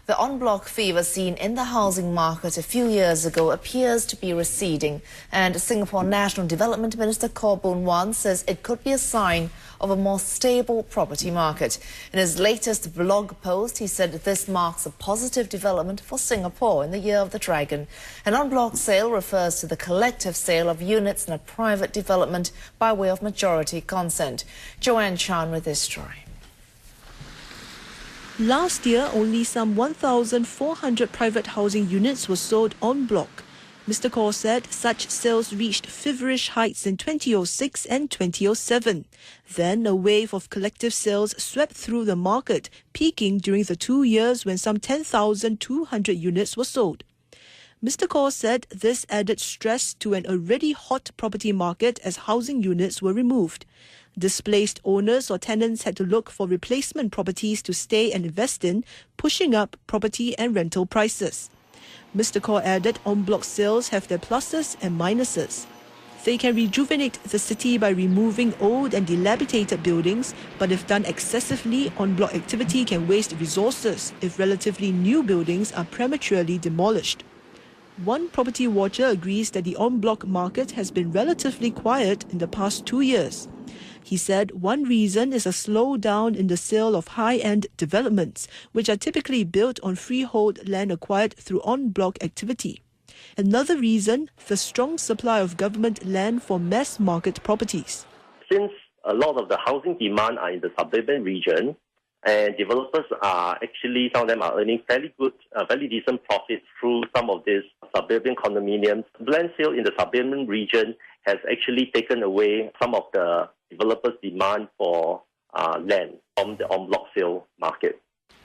The en-bloc fever seen in the housing market a few years ago appears to be receding, and Singapore National Development Minister Khaw Boon Wan says it could be a sign of a more stable property market. In his latest blog post, he said this marks a positive development for Singapore in the Year of the Dragon. An en-bloc sale refers to the collective sale of units in a private development by way of majority consent. Joanne Chan with this story. Last year, only some 1,400 private housing units were sold en bloc. Mr. Khaw said such sales reached feverish heights in 2006 and 2007. Then a wave of collective sales swept through the market, peaking during the 2 years when some 10,200 units were sold. Mr. Khaw said this added stress to an already hot property market as housing units were removed. Displaced owners or tenants had to look for replacement properties to stay and invest in, pushing up property and rental prices. Mr. Khaw added en bloc sales have their pluses and minuses. They can rejuvenate the city by removing old and dilapidated buildings, but if done excessively, en bloc activity can waste resources if relatively new buildings are prematurely demolished. One property watcher agrees that the en bloc market has been relatively quiet in the past 2 years. He said one reason is a slowdown in the sale of high-end developments, which are typically built on freehold land acquired through en bloc activity. Another reason, the strong supply of government land for mass market properties. Since a lot of the housing demand are in the suburban region, and developers are actually, some of them are earning fairly decent profits through some of these suburban condominiums. Land sale in the suburban region has actually taken away some of the developers' demand for land from the en bloc sale market.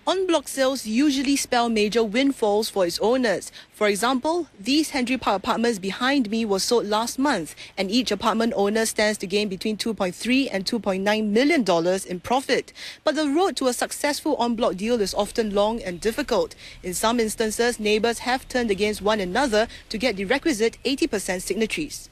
En bloc sales usually spell major windfalls for its owners. For example, these Henry Park apartments behind me were sold last month, and each apartment owner stands to gain between $2.3 and $2.9 million in profit. But the road to a successful en bloc deal is often long and difficult. In some instances, neighbours have turned against one another to get the requisite 80% signatories.